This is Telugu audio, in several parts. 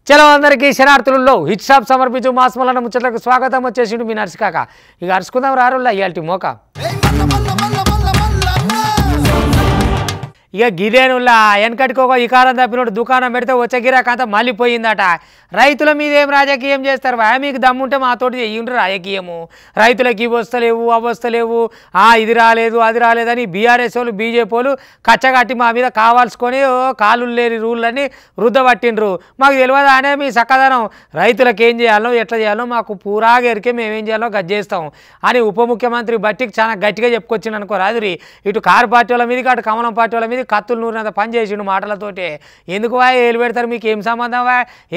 చలో అందరికీ శనార్థులలో హిట్ షాప్ సమర్పించు మాస్మలన్న ముచ్చట్లకు స్వాగతం. వచ్చేసిండు మీ నర్సికాక. ఇక అరుచుకుందాం రారుల్లా ఇయాల్టి మోక. ఇక గిదేనుల్లా వెనకటికోక ఇకారం తప్పినోడు దుకాణం పెడితే వచ్చే గిరాకంతా మళ్ళీ పోయిందట. రైతుల మీద ఏం రాజకీయం చేస్తారు? మీకు దమ్ముంటే మాతోటి చెయ్యండి రాజకీయము. రైతులకి ఇవి వస్తలేవు అవి వస్తలేవు, ఇది రాలేదు అది రాలేదని బీఆర్ఎస్ వాళ్ళు బీజేపీ వాళ్ళు కచ్చగట్టి మా మీద కావాల్సుకొని కాలు లేని రూళ్ళని రుద్దబట్టిండ్రు. మాకు తెలియదా అనే మీ చక్కదనం. రైతులకు ఏం చేయాలో ఎట్లా చేయాలో మాకు పూరాగా ఎరికే, మేమేం చేయాలో గజ్జేస్తాం అని ఉప ముఖ్యమంత్రి బట్టికి చాలా గట్టిగా చెప్పుకొచ్చింది అనుకో రాదురి. ఇటు కారు పార్టీ వాళ్ళ మీదకి అటు కమలం పార్టీ వాళ్ళ మీద కత్తులు నూరినంత పని చేసిండు మాటలతోటి. ఎందుకు ఏలు పెడతారు? మీకు ఏం సంబంధం?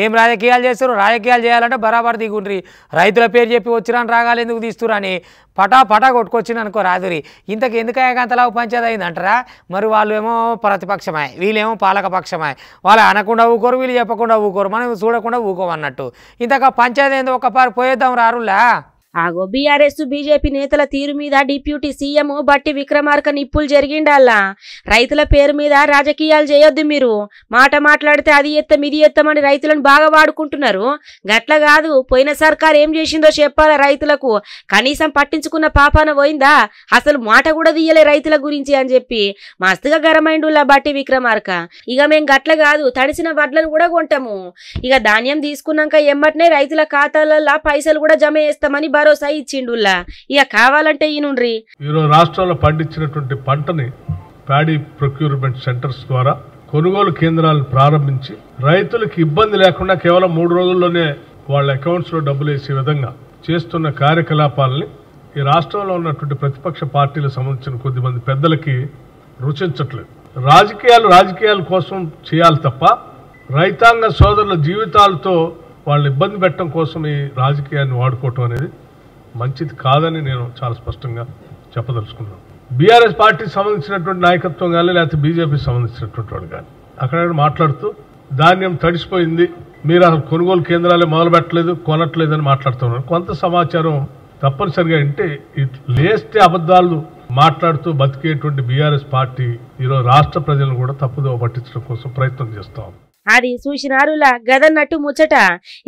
ఏం రాజకీయాలు చేస్తారు? రాజకీయాలు చేయాలంటే బరాబర్ దిగుండ్రి. రైతుల పేరు చెప్పి వచ్చిరాని రాగాలు ఎందుకు తీస్తురు అని పటా కొట్టుకొచ్చింది అనుకో రాదురి. ఇంతకు ఎందుకయ్యాక అంతలా పంచాయతీ అయిందంటారా? మరి వాళ్ళు ఏమో ప్రతిపక్షమే, వీళ్ళేమో పాలకపక్షమే. వాళ్ళు అనకుండా ఊకోరు, వీళ్ళు చెప్పకుండా ఊకోరు, మనం చూడకుండా ఊకోమన్నట్టు. ఇంతక పంచాయతీ ఏందో ఒక్కపారి పోయేద్దాం రారులా. ఆగో బీఆర్ఎస్ బీజేపీ నేతల తీరు మీద డిప్యూటీ సీఎం బట్టి విక్రమార్క నిప్పులు జరిగిండల్లా. రైతుల పేరు మీద రాజకీయాలు చేయొద్దు, మీరు మాట మాట్లాడితే అది ఎత్తం ఇది ఎత్తమని రైతులను బాగా వాడుకుంటున్నారు. గట్ల కాదు, పోయిన సర్కార్ ఏం చేసిందో చెప్పాలా రైతులకు. కనీసం పట్టించుకున్న పాపాన పోయిందా? అసలు మాట కూడా తీయలే రైతుల గురించి అని చెప్పి మస్తుగా గరమైండులా బట్టి విక్రమార్క. ఇక మేం గట్ల కాదు, తడిసిన వడ్లను కూడా కొంటాము. ఇక ధాన్యం తీసుకున్నాక ఎమ్మటనే రైతుల ఖాతాలలో పైసలు కూడా జమ చేస్తామని భరోసా ఇచ్చిండుల్లా. ఇక కావాలంటే ఈనుండ్రి. ఈరోజు రాష్ట్రంలో పండించినటువంటి పంటని ప్యాడీ ప్రొక్యూర్మెంట్ సెంటర్స్ ద్వారా కొనుగోలు కేంద్రాలను ప్రారంభించి రైతులకు ఇబ్బంది లేకుండా కేవలం 3 రోజుల్లోనే వాళ్ళ అకౌంట్స్ లో డబ్బులు వేసే విధంగా చేస్తున్న కార్యకలాపాలని ఈ రాష్ట్రంలో ఉన్నటువంటి ప్రతిపక్ష పార్టీలకు సంబంధించిన కొద్దిమంది పెద్దలకి రుచించట్లేదు. రాజకీయాల కోసం చేయాలి తప్ప రైతాంగ సోదరుల జీవితాలతో వాళ్ళు ఇబ్బంది పెట్టడం కోసం ఈ రాజకీయాన్ని వాడుకోవటం అనేది మంచిది కాదని నేను చాలా స్పష్టంగా చెప్పదలుచుకున్నాను. బీఆర్ఎస్ పార్టీకి సంబంధించినటువంటి నాయకత్వం కానీ లేకపోతే బీజేపీకి సంబంధించినటువంటి వాళ్ళు కానీ అక్కడ మాట్లాడుతూ ధాన్యం తడిసిపోయింది, మీరు అసలు కొనుగోలు కేంద్రాలే మొదలు పెట్టలేదు, కొనట్లేదని మాట్లాడుతున్నారు. కొంత సమాచారం తప్పనిసరిగా అంటే లేస్తే అబద్ధాలు మాట్లాడుతూ బతికేటువంటి బీఆర్ఎస్ పార్టీ ఈరోజు రాష్ట్ర ప్రజలను కూడా తప్పుదోవ పట్టించడం కోసం ప్రయత్నం చేస్తాం. అది చూసినారులా గదన్నట్టు ముచ్చట.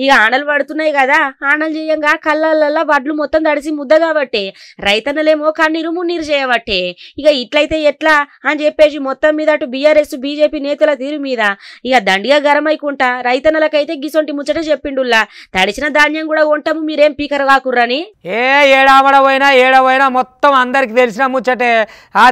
ఇక ఆనలు పడుతున్నాయి కదా, ఆనలు చేయంగా కళ్ళల్లో వడ్లు మొత్తం తడిసి ముద్ద కాబట్టి రైతన్నలేమో కన్నీరు మున్నీరు చేయబట్టే. ఇక ఇట్లయితే ఎట్లా అని చెప్పేసి మొత్తం మీద అటు బీఆర్ఎస్ బీజేపీ నేతల తీరు మీద ఇక దండిగా గరమైకుంటా రైతన్నలకైతే గిసొంటి ముచ్చట చెప్పిండుల్లా. తడిసిన ధాన్యం కూడా కొంటాము, మీరేం పీకర కాకుర్రని. ఏడవైనా మొత్తం అందరికి తెలిసిన ముచ్చటే.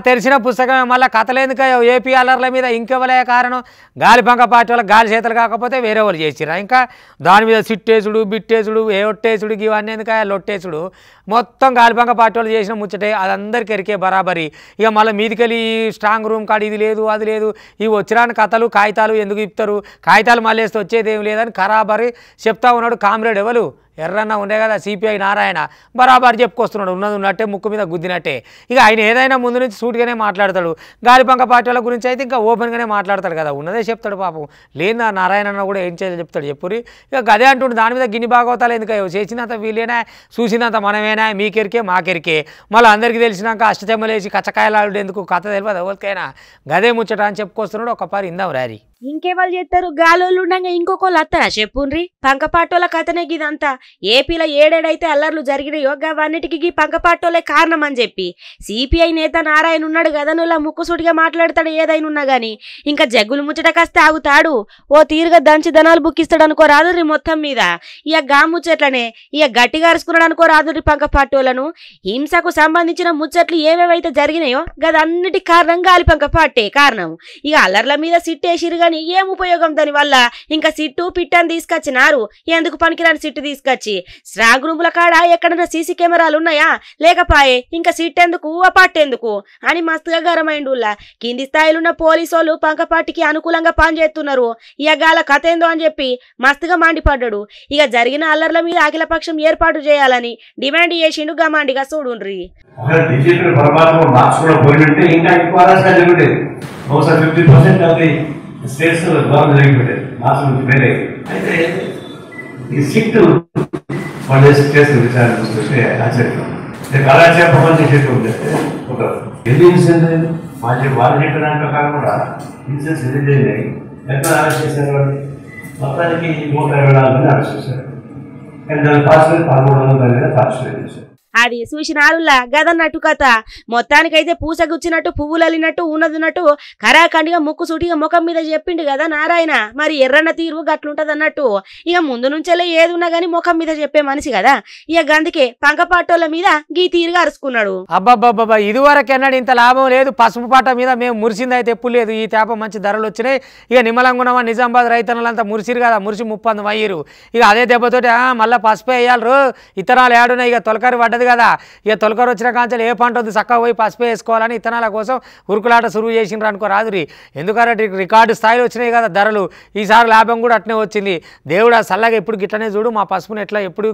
తెలిసిన పుస్తకమే. మళ్ళీ కథలేందుక ఏపీ అల్లర్ల మీద ఇంకెవలే కారణం? గాలిపంక పార్టీ వాళ్ళ గాలి చేతలు కాకపోతే వేరే వాళ్ళు చేసిరా. ఇంకా దాని మీద సిట్టేసుడు బిట్టేసుడు ఒట్టేసుడు ఇవన్నీ ఎందుక లొట్టేసుడు మొత్తం గాలిపంక పార్టీ వాళ్ళు చేసిన ముచ్చటే. అది అందరికి ఎరికే బరాబరి. ఇక మళ్ళీ మీదికెళ్ళి స్ట్రాంగ్ రూమ్ కాడ ఇది లేదు అది లేదు, ఇవి వచ్చిరాని కథలు కాగితాలు ఎందుకు ఇస్తారు, కాగితాలు మళ్ళీ వేస్తే వచ్చేది ఏం లేదని ఖరాబరి చెప్తా ఉన్నాడు కామ్రేడ్ ఎవరు ఎర్రన్న ఉండే కదా సిపిఐ నారాయణ. బరాబర్ చెప్పుకొస్తున్నాడు, ఉన్నది ఉన్నట్టే ముక్కు మీద గుద్దినట్టే. ఇక ఆయన ఏదైనా ముందు నుంచి సూటిగానే మాట్లాడతాడు. గాలిపంక పార్టీ వాళ్ళ గురించి అయితే ఇంకా ఓపెన్గానే మాట్లాడతాడు కదా, ఉన్నదే చెప్తాడు పాపం. లేదా నారాయణ కూడా ఏం చేయాలి చెప్తాడు చెప్పురి. ఇక గదే అంటుండే దాని మీద గిన్ని భాగవతాలు ఎందుకయ్యో, చేసినంత వీళ్ళేనా చూసినంత మనమేనా, మీకెరికే మాకెరికే. మళ్ళీ అందరికీ తెలిసినాక అష్టచెమ్మలేసి కచ్చకాయలాడు ఎందుకు, కథ తెలియదు ఎవరికైనా. గదే ముచ్చట అని చెప్పుకొస్తున్నాడు. ఒక్కపారి ఇందాం రారి. ఇంకేవాళ్ళు చేస్తారు? గాలోళ్ళు ఉండగా ఇంకొకళ్ళు అత్తరా చెప్పుండ్రి. పంకపాటోల కథనే గిదంతా. ఏపీలో ఏడేడైతే అల్లర్లు జరిగినాయో అవన్నిటికీ పంకపాటోలే కారణం అని చెప్పి సిపిఐ నేత నారాయణ ఉన్నాడు గదనులా ముక్కుసూటిగా మాట్లాడతాడు ఏదైనా ఉన్నా గాని. ఇంకా జగ్గులు ముచ్చట కాస్తే ఆగుతాడు, ఓ తీరుగా దంచి దనాలు బుక్కిస్తాడు అనుకో రాదురి. మొత్తం మీద ఇక గా ముచ్చట్లనే ఇక గట్టిగా అరుచుకున్నాడు అనుకో రాదురి పంకపాటోలను. హింసకు సంబంధించిన ముచ్చట్లు ఏవేవైతే జరిగినాయో గదన్నిటి కారణం గాలిపంక పాటే కారణం. ఇక అల్లర్ల మీద సిట్టేసిరుగా ఏం ఉపయోగం దాని వల్ల? ఇంకా సిట్టు పిట్టని తీసుకొచ్చినారు, ఎందుకు పనికిరాని సిట్టు తీసుకొచ్చి. స్ట్రాంగ్ రూముల కాడ ఎక్కడన్నా సీసీ కెమెరాలు ఉన్నాయా? లేకపాయే. ఇంకా సిట్ ఎందుకు ఆ పట్టెందుకు అని మస్తుగా గరమైండుల్లా. కింది స్థాయిలున్న పోలీసు వాళ్ళు పంకపాటికి అనుకూలంగా పనిచేస్తున్నారు. ఇక గాల కథ ఏందో అని చెప్పి మస్తుగా మండిపడ్డాడు. ఇక జరిగిన అల్లర్ల మీద అఖిలపక్షం ఏర్పాటు చేయాలని డిమాండ్ చేసిండు గమాండిగా చూడుండ్రి. స్టేట్స్ గవర్నమెంట్ జరిగిపోయారు మాసం నుంచి వేరే అయితే ఈ సిట్ వాళ్ళు చేసిన విచారణ చూస్తే ఆశ్చర్యం. అలాగే ప్రపంచం చేసేటువంటి ఒక ఎన్ని ఇన్సిడెంట్ వాళ్ళు చెప్పిన దాని ప్రకారం కూడా ఇన్సూరెన్స్ రిలీజ్ అయినాయి. ఎక్కడ అరెస్ట్ చేశారు వాళ్ళు? మొత్తానికి 124 మంది అరెస్ట్ చేశారు. కానీ దాని పార్సల్ 1300 మంది మీద పార్సల్ చేశారు. అది చూసినారులా గదన్నట్టు కథ. మొత్తానికైతే పూసగుచ్చినట్టు పువ్వులు అల్లినట్టు ఉన్నదిన్నట్టు కరాఖండిగా ముక్కు సూటిగా ముఖం మీద చెప్పిండు కదా నారాయణ. మరి ఎర్రన్న తీరు గట్లుంటది అన్నట్టు. ఇక ముందు నుంచెలే ఏది ఉన్నా గానీ ముఖం మీద చెప్పే మనిషి కదా. ఇక గందుకే పంకపాటోళ్ళ మీద గీ తీరుగా అరుచుకున్నాడు. అబ్బాబ్బాబ్బా ఇదివరకెన్నడు ఇంత లాభం లేదు. పసుపు పాట మీద మేము మురిసింది అయితే ఎప్పుడు లేదు. ఈ తేప మంచి ధరలు వచ్చినాయి. ఇక నిమ్మలంగున్నమా నిజామాబాద్ రైతన్నలంతా మురిసిరు కదా, మురిసి 30 అయ్యారు. ఇక అదే దెబ్బతోటి మళ్ళీ పసుపే వేయాలి, ఇత్తనాలు ఏడున్నాయి. ఇక తొలకరి పడ్డది కదా. ఇక తొలకరి వచ్చిన కాంచెలు ఏ పంట వద్దు చక్కగా పోయి పసుపే వేసుకోవాలని ఇత్తనాల కోసం ఉరుకులాట సురువు చేసిండ్రు అనుకో రాదురి. ఎందుకంటే రికార్డు స్థాయిలో వచ్చినాయి కదా ధరలు. ఈసారి లాభం కూడా అట్నే వచ్చింది. దేవుడు చల్లగా ఎప్పుడు గిట్లనే చూడు, మా పసుపుని ఎట్లా ఎప్పుడు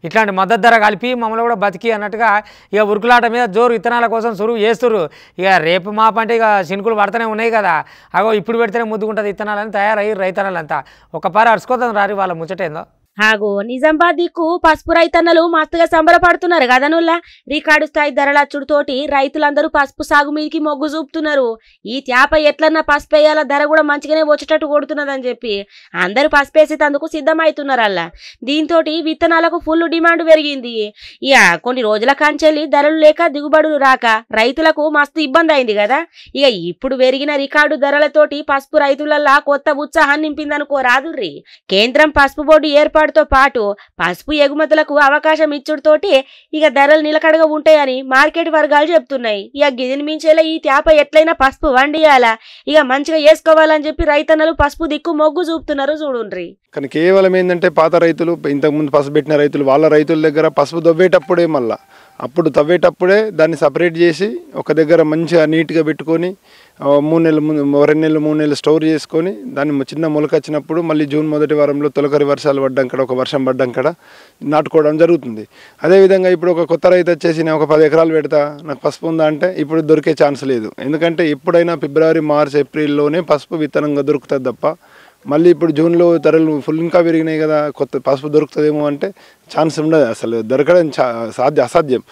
ఇట్లాంటి మద్దతు ధర కలిపి మమ్మల్ని కూడా బతికి అన్నట్టుగా ఇక ఉరుకులాట మీద జోరు ఇత్తనాల కోసం సురువు చేస్తురు. ఇక రేపు మా పంట ఇక శినుకులు పడుతూనే ఉన్నాయి కదా. అగో ఇప్పుడు పెడితేనే ముద్దుకుంటుంది ఇత్తనాలని తయారయ్యి రైతన్నలంతా. ఒక పారి అరుచుకోదాం రారి వాళ్ళ ముచ్చటేందో. హాగో నిజామాబాద్ దిక్కు పసుపు రైతన్నలు మస్తుగా సంబరపడుతున్నారు కదనుల్లా. రికార్డు స్థాయి ధరలచ్చుడుతోటి రైతులందరూ పసుపు సాగు మీదకి మొగ్గు చూపుతున్నారు. ఈ త్యాప ఎట్లన్నా పసుపు వేయాల ధర కూడా మంచిగానే వచ్చేటట్టు కొడుతున్నదని చెప్పి అందరూ పసుపేసేందుకు సిద్ధమవుతున్నారల్లా. దీంతో విత్తనాలకు ఫుల్ డిమాండ్ పెరిగింది. ఇక కొన్ని రోజుల కంచెల్లి ధరలు లేక దిగుబడులు రాక రైతులకు మస్తు ఇబ్బంది అయింది కదా. ఇక ఇప్పుడు పెరిగిన రికార్డు ధరలతోటి పసుపు రైతులల్లా కొత్త ఉత్సాహాన్ని నింపిందనుకో రాదుర్రి. కేంద్రం పసుపు బోర్డు ఏర్పాటుతో పాటు పసుపు ఎగుమతులకు అవకాశం ఇచ్చుడుతోటి ఇక ధరలు నిలకడగా ఉంటాయని మార్కెట్ వర్గాలు చెప్తున్నాయి. ఇక గిదిని మించేలా ఈ త్యాప ఎట్లయినా పసుపు వండియాలా, ఇక మంచిగా వేసుకోవాలని చెప్పి రైతన్నలు పసుపు దిక్కు మొగ్గు చూపుతున్నారు చూడుండ్రి. కానీ కేవలం ఏంటంటే పాత రైతులు ఇంతకుముందు పసుపు పెట్టిన రైతులు వాళ్ళ రైతుల దగ్గర పసుపు దవ్వేటప్పుడే మళ్ళీ అప్పుడు తవ్వేటప్పుడే దాన్ని సపరేట్ చేసి ఒక దగ్గర మంచిగా నీట్గా పెట్టుకొని 3 నెలలు 2 నెలలు 3 నెలలు స్టోర్ చేసుకొని దాన్ని చిన్న మొలక వచ్చినప్పుడు మళ్ళీ జూన్ మొదటి వారంలో తొలకరి వర్షాలు పడ్డం కాడ ఒక వర్షం పడ్డం కాడ నాటుకోవడం జరుగుతుంది. అదేవిధంగా ఇప్పుడు ఒక కొత్త రైతు వచ్చేసి నేను ఒక 10 ఎకరాలు పెడతా నాకు పసుపు ఉందా అంటే ఇప్పుడు దొరికే ఛాన్స్ లేదు. ఎందుకంటే ఎప్పుడైనా ఫిబ్రవరి మార్చ్ ఏప్రిల్లోనే పసుపు విత్తనంగా దొరుకుతుంది తప్ప మళ్ళీ ఇప్పుడు జూన్లో ధరలు ఫుల్ ఇంకా పెరిగినాయి కదా, కొత్త పసుపు దొరుకుతుందేమో అంటే ఛాన్స్ ఉండదు. అసలు దొరకడం అసాధ్యం.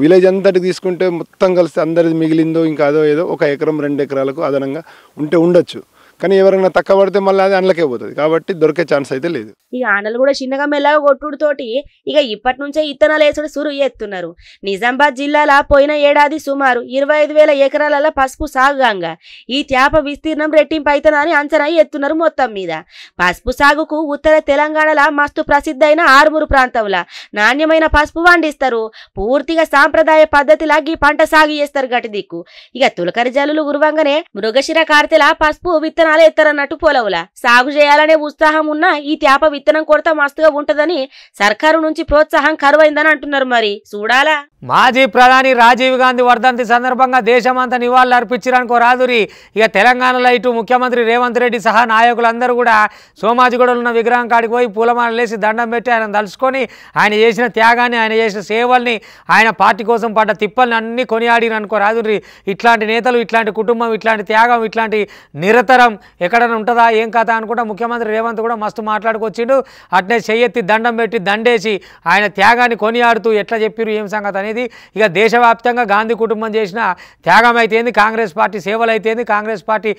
విలేజ్ అంతటి తీసుకుంటే మొత్తం కలిసి అందరిది మిగిలిందో ఇంకా అదో ఏదో 1 ఎకరం 2 ఎకరాలకు అదనంగా ఉంటే ఉండొచ్చు. కానీ ఎవరైనా తక్కువ పడితే మళ్ళీ అది అండ్లకే పోతుంది కాబట్టి దొరికే ఛాన్స్ అయితే లేదు. ఇక ఆనలు కూడా చిన్నగా మెల్లగా కొట్టుడుతోటి ఇక ఇప్పటి నుంచే ఇత్తనాలు వేసుడు సురు ఎత్తున్నారు. నిజామాబాద్ జిల్లాలో పోయిన ఏడాది సుమారు 25,000 ఎకరాల పసుపు సాగుగా ఈ త్యాప విస్తీర్ణం రెట్టింపు అవుతుందని అంచనా ఎత్తున్నారు. మొత్తం మీద పసుపు సాగుకు ఉత్తర తెలంగాణలో మస్తు ప్రసిద్ధైన ఆరుమూరు ప్రాంతంలో నాణ్యమైన పసుపు పండిస్తారు. పూర్తిగా సాంప్రదాయ పద్ధతిలా ఈ పంట సాగు చేస్తారు గటి దిక్కు. ఇక తులకరి జల్లులు గురువంగానే మృగశిర కార్తెల పసుపు విత్తనాలు ఎత్తరన్నట్టు పొలవులా సాగు చేయాలనే ఉత్సాహం ఉన్న ఈ త్యాప విత్తనం కొరత మస్తుగా ఉంటదని సర్కారు నుంచి ప్రోత్సాహం కరువైందని అంటున్నారు. మరి చూడాలా. మాజీ ప్రధాని రాజీవ్ గాంధీ వర్ధంతి సందర్భంగా దేశమంతా నివాళులు అర్పించారనుకో రాదురి. ఇక తెలంగాణలో ఇటు ముఖ్యమంత్రి రేవంత్ రెడ్డి సహా నాయకులందరూ కూడా సోమాజిగూడలో ఉన్న విగ్రహం కాడికి పోయి పూలమాలలేసి దండం పెట్టి ఆయన తలుచుకొని ఆయన చేసిన త్యాగాన్ని, ఆయన చేసిన సేవల్ని, ఆయన పార్టీ కోసం పడ్డ తిప్పల్ని అన్నీ కొనియాడిరనుకో రాదురి. ఇట్లాంటి నేతలు, ఇట్లాంటి కుటుంబం, ఇట్లాంటి త్యాగం, ఇట్లాంటి నిరతరం ఎక్కడైనా ఉంటుందా ఏం కథ అనుకుంటా ముఖ్యమంత్రి రేవంత్ కూడా మస్తు మాట్లాడుకొచ్చిండు. అట్నే చెయ్యెత్తి దండం పెట్టి దండేసి ఆయన త్యాగాన్ని కొనియాడుతూ ఎట్లా చెప్పిరు ఏం సంగతి అనేది. ఇక దేశవ్యాప్తంగా గాంధీ కుటుంబం చేసిన త్యాగం అయితేంది, కాంగ్రెస్ పార్టీ సేవలు అయితేంది, కాంగ్రెస్ పార్టీ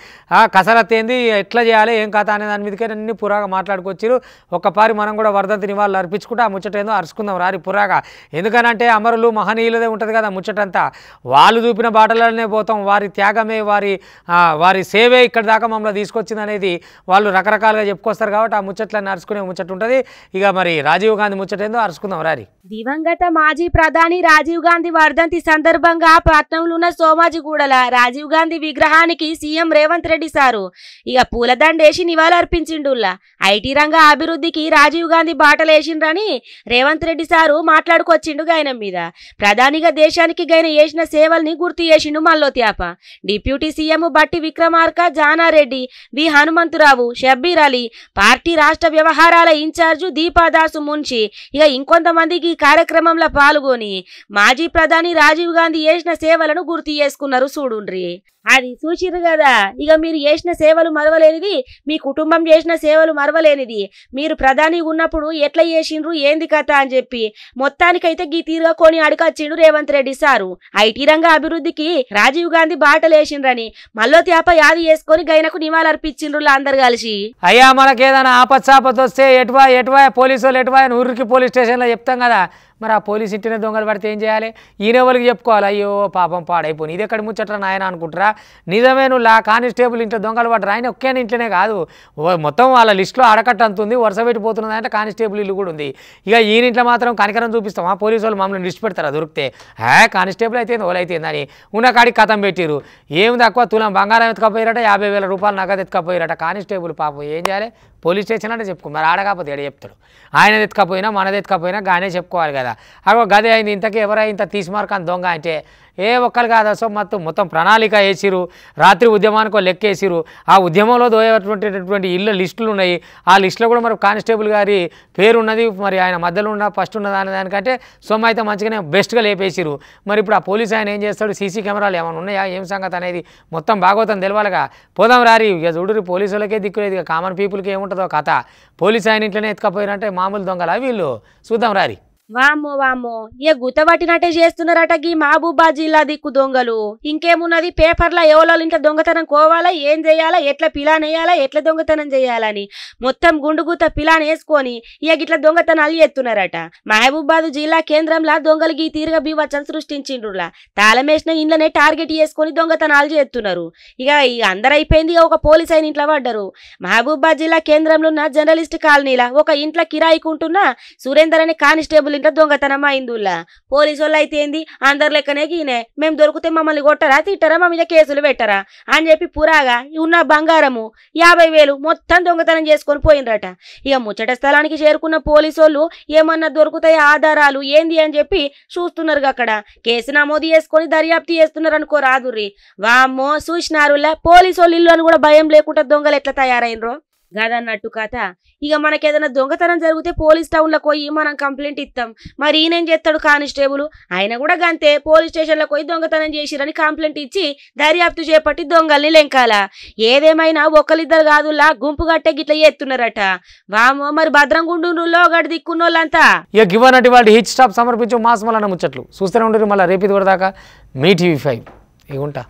కసరత్ ఏంది, ఎట్లా చేయాలి ఏం కథ అనే దాని మీదకే అన్ని పురాగా మాట్లాడుకొచ్చారు. ఒక్కపారి మనం కూడా వర్ధంతి నివాళులు అర్పించుకుంటే ఆ ముచ్చటేందో అరుచుకుందాం రారి పురాగా. ఎందుకనంటే అమరులు మహనీయులదే ఉంటుంది కదా ముచ్చటంతా. వాళ్ళు చూపిన బాటలనే పోతాం. వారి త్యాగమే, వారి సేవే ఇక్కడ దాకా మమ్మల్ని తీసుకొచ్చింది అనేది వాళ్ళు రకరకాలుగా చెప్పుకొస్తారు కాబట్టి ఆ ముచ్చట్లన్నీ అరుచుకునే ముచ్చట ఉంటుంది. ఇక మరి రాజీవ్ గాంధీ ముచ్చట ఏందో అరుచుకుందాం రారి. దివంగత మాజీ ప్రధాని రాజీవ్ గాంధీ వర్ధంతి సందర్భంగా పట్నంలో ఉన్న సోమాజిగూడల రాజీవ్ గాంధీ విగ్రహానికి సీఎం రేవంత్ రెడ్డి సారు ఇక పూలదండేసి నివాళులర్పించిండుల్లా. ఐటీ రంగ అభివృద్ధికి రాజీవ్ గాంధీ బాటలేసిండ్రని రేవంత్ రెడ్డి సారు మాట్లాడుకొచ్చిండు. గైనం మీద ప్రధానిగా దేశానికి గైన చేసిన సేవల్ని గుర్తు చేసిండు మల్లో త్యాప. డిప్యూటీ సీఎం బట్టి విక్రమార్క, జానారెడ్డి, వి హనుమంతురావు, షబ్బీర్ అలీ, పార్టీ రాష్ట్ర వ్యవహారాల ఇన్ఛార్జు దీపాదాసు మున్షి ఇక ఇంకొంతమందికి కార్యక్రమంలో పాల్గొని మాజీ ప్రధాని రాజీవ్ గాంధీ చేసిన సేవలను గుర్తు చేసుకున్నారు చూడుండ్రి. అది చూసిర్రు కదా. ఇక మీరు చేసిన సేవలు మరవలేనిది, మీ కుటుంబం చేసిన సేవలు మరవలేనిది. మీరు ప్రధాని ఉన్నప్పుడు ఎట్లా చేసిండ్రు ఏంది కథ అని చెప్పి మొత్తానికైతే గీ తీరుగా కొని అడగచ్చిండు రేవంత్ రెడ్డి సారు. ఐటీ రంగ అభివృద్ధికి రాజీవ్ గాంధీ బాటలేసిండ్రని మల్లో త్యాప యాది చేసుకొని గైనకు నివాళులర్పించిండ్రు అందరు కలిసి. అయ్యా మనకేదైనా ఆపత్సాపత్ వస్తే ఎటువా పోలీసు వాళ్ళు ఎటువా ఊరికి పోలీస్ స్టేషన్లో చెప్తాం కదా. మరి ఆ పోలీస్ ఇంటినే దొంగలు పడితే ఏం చేయాలి? ఈయన వాళ్ళకి చెప్పుకోవాలి, అయ్యో పాపం పాడైపోయి ఇది ఎక్కడ ముచ్చట్రా నాయన అనుకుంటారా? నిజమే నువ్వు కానిస్టేబుల్ ఇంట్లో దొంగలు పడరా? ఆయన ఒకే ఇంట్లోనే కాదు, మొత్తం వాళ్ళ లిస్టులో అడకట్ట అంతుంది, వరుస పెట్టిపోతున్నది అంటే కానిస్టేబుల్ ఇల్లు కూడా ఉంది. ఇక ఈయన ఇంట్లో మాత్రం కనికరం చూపిస్తాం, ఆ పోలీసు వాళ్ళు మమ్మల్ని లిస్ట్ పెడతారా దొరికితే? కానిస్టేబుల్ అయితే ఓలైతేందని ఉన్న కాడికి కథం పెట్టిరు. ఏం తక్కువ తులం బంగారం ఎత్తుకపోయారట, 50,000 రూపాయలు నగదు ఎత్తుకపోయారట. కానిస్టేబుల్ పాపం ఏం చేయాలి? పోలీస్ స్టేషన్ అంటే చెప్పుకో, మరి ఆడకపోతే ఎడ చెప్తాడు? ఆయనది ఎత్తుకపోయినా మనది ఎత్తుకపోయినా గానే చెప్పుకోవాలి కదా. అగో గదే అయింది, ఇంతకీ ఎవరై ఇంత తీసిమార్కాని దొంగ అంటే ఏ ఒక్కరు కాదు. సో మొత్తం ప్రణాళిక వేసిరు, రాత్రి ఉద్యమానికి లెక్కేసిరు. ఆ ఉద్యమంలో దోయేటువంటి ఇళ్ళ లిస్టులు ఉన్నాయి. ఆ లిస్టులో కూడా మరి కానిస్టేబుల్ గారి పేరు ఉన్నది. మరి ఆయన మధ్యలో ఉన్న ఫస్ట్ ఉన్నది అనే దానికంటే సొమ్ము అయితే మంచిగానే బెస్ట్గా లేపేసిరు. మరి ఇప్పుడు ఆ పోలీసు ఆయన ఏం చేస్తాడు? సీసీ కెమెరాలు ఏమైనా ఉన్నాయా, ఏం సంగతి అనేది మొత్తం భాగవతం తెలవాలిగా. పోదాం రారి, ఇక చూడురి పోలీసు వాళ్ళకే దిక్కులేదు, ఇక కామన్ పీపుల్కి ఏముంటుందో కథ. పోలీసు ఆయన ఇంట్లోనే ఎత్తుకపోయినంటే మామూలు దొంగలా వీళ్ళు? చూద్దాం రారి. వామ్మో ఇక గుత్తబట్టినట్టే చేస్తున్నారట గీ మహబూబాద్ జిల్లా దిక్కు దొంగలు. ఇంకేమున్నది, పేపర్లో ఎవరో ఇంట్లో దొంగతనం కోవాలా, ఏం చేయాలా, ఎట్లా పిలాన్ వేయాలా, ఎట్లా దొంగతనం చేయాలని మొత్తం గుండుగుత్త పిలాన్ వేసుకొని ఇక ఇట్లా దొంగతనాలు చేస్తున్నారట. మహబూబాద్ జిల్లా కేంద్రంలో దొంగలు గీ తీరుగా బీవచ్చం సృష్టించిండ్రులా. తాళమేసిన ఇండ్లనే టార్గెట్ చేసుకొని దొంగతనాలు చేస్తున్నారు. ఇక అందరు అయిపోయింది, ఒక పోలీస్ అయిన ఇంట్లో పడ్డరు. మహబూబాద్ జిల్లా కేంద్రంలో ఉన్న జర్నలిస్ట్ కాలనీలా ఒక ఇంట్లో కిరాయికుంటున్న సురేందర్ అనే కానిస్టేబుల్ ఇంట్లో దొంగతనం అయిందిలా. పోలీసు వాళ్ళు అయితే ఏంది, అందరు లెక్కనే గీనే మేము దొరికితే మమ్మల్ని కొట్టరా తిట్టరా, మా మీద కేసులు పెట్టరా అని చెప్పి పురాగా ఉన్న బంగారము 50,000 మొత్తం దొంగతనం చేసుకొని పోయినరట. ఇక ముచ్చట స్థలానికి చేరుకున్న పోలీసు వాళ్ళు ఏమన్నా దొరుకుతాయి ఆధారాలు ఏంది అని చెప్పి చూస్తున్నారు. అక్కడ కేసు నమోదు చేసుకొని దర్యాప్తు చేస్తున్నారు అనుకో రాదుర్రి. వామ్మో చూసినారులా, పోలీసు వాళ్ళు ఇల్లు అని కూడా భయం లేకుండా దొంగలు ఎట్లా తయారైనరో గదన్నట్టు కథ. ఇక మనకేదైనా దొంగతనం జరిగితే పోలీస్ టౌన్లో పోయి మనం కంప్లైంట్ ఇస్తాం. మరి ఈయనేం చేస్తాడు కానిస్టేబుల్? ఆయన కూడా గంతే, పోలీస్ స్టేషన్లో పోయి దొంగతనం చేసిరని కంప్లైంట్ ఇచ్చి దర్యాప్తు చేపట్టి దొంగల్ని లెంకాల. ఏదేమైనా ఒకరిద్దరు కాదులా గుంపు గట్టే గిట్లా చేస్తున్నారట. వామో మరి భద్రంగుండులో గడి దిక్కున్నోళ్ళంతా. ఇక గివన్నటి వాళ్ళు హిట్ స్టాప్ సమర్పించు మాసమలన్న ముచ్చట్లు చూస్తూనే ఉండరు. మళ్ళీ రేపు ఇది కూడా దాకా మీ TV5 ఇక ఉంటా.